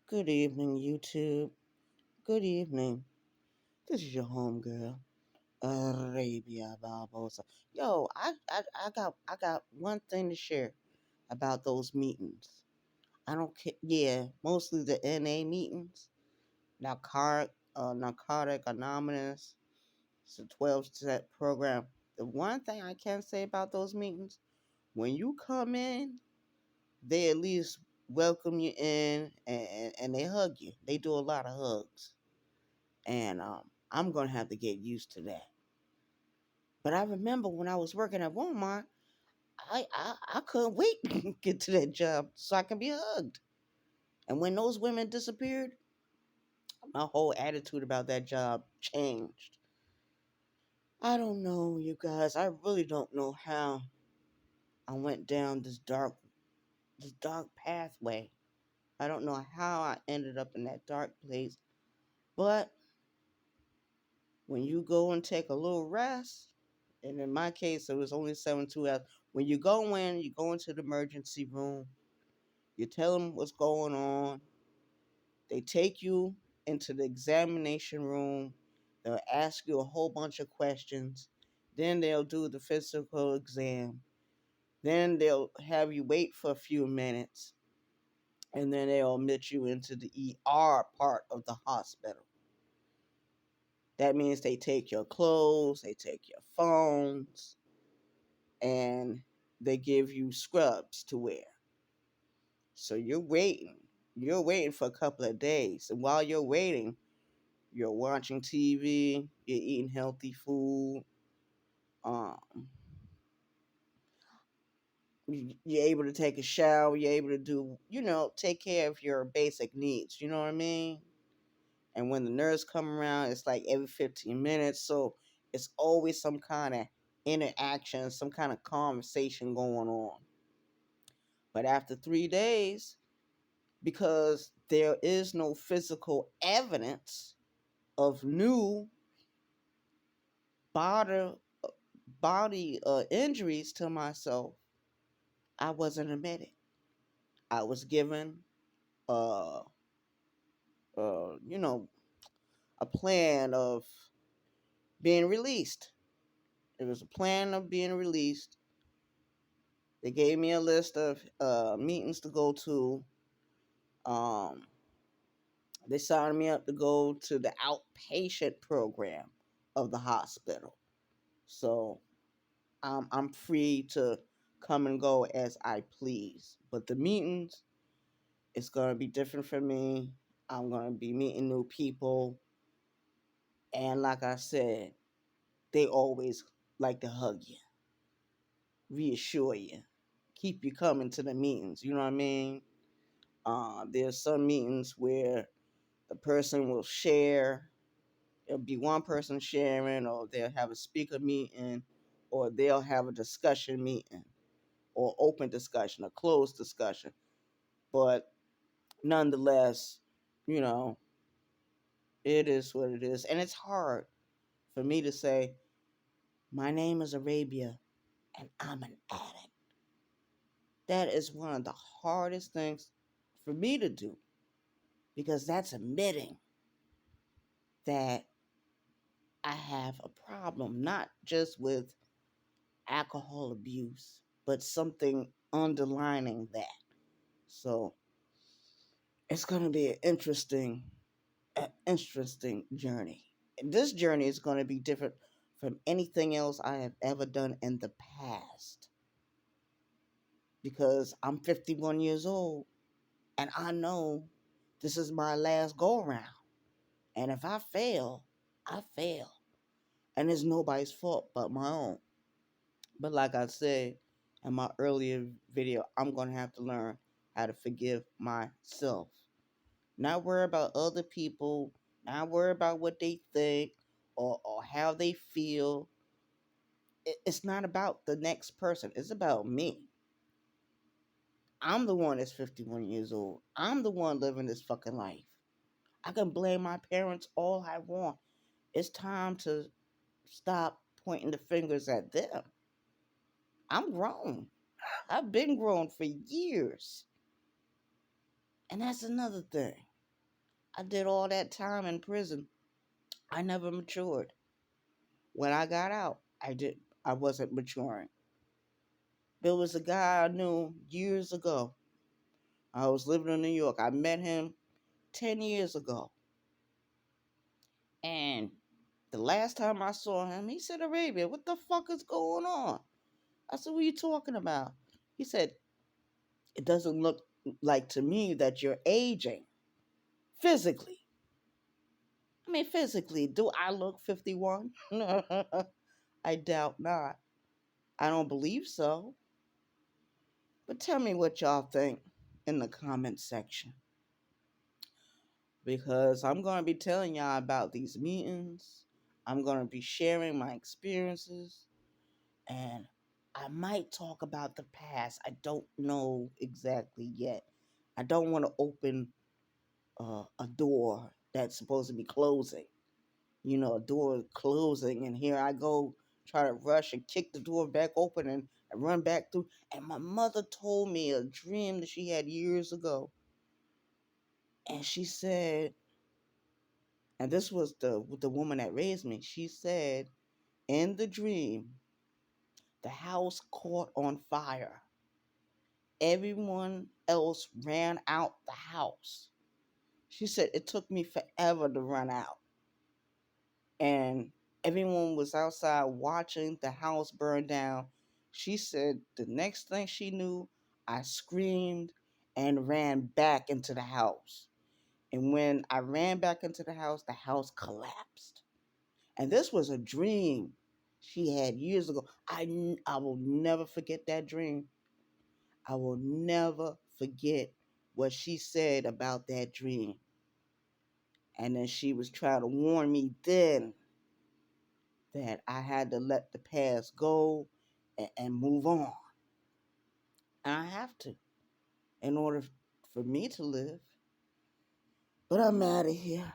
Good evening, YouTube. Good evening. This is your homegirl, Arabia Barbosa. Yo, I got one thing to share about those meetings. I don't care. Yeah, mostly the NA meetings. Narcotic Anonymous. It's a 12-step program. The one thing I can say about those meetings, when you come in, they at least welcome you in and they hug you. They do a lot of hugs. And I'm gonna have to get used to that. But I remember when I was working at Walmart, I couldn't wait to get to that job so I can be hugged. And when those women disappeared, my whole attitude about that job changed. I don't know, you guys. I really don't know how I went down this dark pathway. I don't know how I ended up in that dark place. But when you go and take a little rest, and in my case, it was only 7 2 hours. When you go into the emergency room, you tell them what's going on. They take you into the examination room. They'll ask you a whole bunch of questions. Then they'll do the physical exam. Then they'll have you wait for a few minutes. And then they'll admit you into the ER part of the hospital. That means they take your clothes, they take your phones, and they give you scrubs to wear. So you're waiting. You're waiting for a couple of days. And while you're waiting, you're watching TV, you're eating healthy food. Um, you're able to take a shower. You're able to do, take care of your basic needs. You know what I mean? And when the nurse come around, it's like every 15 minutes. So it's always some kind of interaction, some kind of conversation going on. But after 3 days, because there is no physical evidence of new body body injuries to myself, I wasn't admitted. I was given uh you know a plan of being released. It was a plan of being released. They gave me a list of meetings to go to. Um, they signed me up to go to the outpatient program of the hospital. So I'm free to come and go as I please. But the meetings, it's going to be different for me. I'm going to be meeting new people. And like I said, they always like to hug you, reassure you, keep you coming to the meetings. You know what I mean? There's some meetings where the person will share. It'll be one person sharing, or they'll have a speaker meeting, or they'll have a discussion meeting, or open discussion, a closed discussion. But nonetheless, you know, it is what it is. And it's hard for me to say, my name is Arabia and I'm an addict. That is one of the hardest things for me to do because that's admitting that I have a problem, not just with alcohol abuse, but something underlining that. So it's going to be an interesting journey. This journey is going to be different from anything else I have ever done in the past because I'm 51 years old and I know this is my last go around. And if I fail, I fail. And it's nobody's fault but my own. But like I said in my earlier video, I'm going to have to learn how to forgive myself. Not worry about other people, not worry about what they think or how they feel. It's not about the next person, it's about me. I'm the one that's 51 years old. I'm the one living this fucking life. I can blame my parents all I want. It's time to stop pointing the fingers at them. I'm grown. I've been grown for years. And that's another thing. I did all that time in prison. I never matured. When I got out, I wasn't maturing. There was a guy I knew years ago. I was living in New York. I met him 10 years ago. And the last time I saw him, he said, Arabia, what the fuck is going on? I said, what are you talking about? He said, it doesn't look like to me that you're aging physically. I mean, physically, do I look 51? I doubt not. I don't believe so. But tell me what y'all think in the comment section. Because I'm going to be telling y'all about these meetings. I'm going to be sharing my experiences. And I might talk about the past. I don't know exactly yet. I don't want to open a door that's supposed to be closing. You know, a door closing, and here I go try to rush and kick the door back open and run back through. And my mother told me a dream that she had years ago. And she said, and this was the woman that raised me. She said, in the dream, the house caught on fire. Everyone else ran out the house. She said it took me forever to run out. And everyone was outside watching the house burn down. She said the next thing she knew, I screamed and ran back into the house. And when I ran back into the house collapsed. And this was a dream she had years ago. I will never forget that dream. I will never forget what she said about that dream. And then she was trying to warn me then that I had to let the past go and move on. And I have to in order for me to live. But I'm out of here.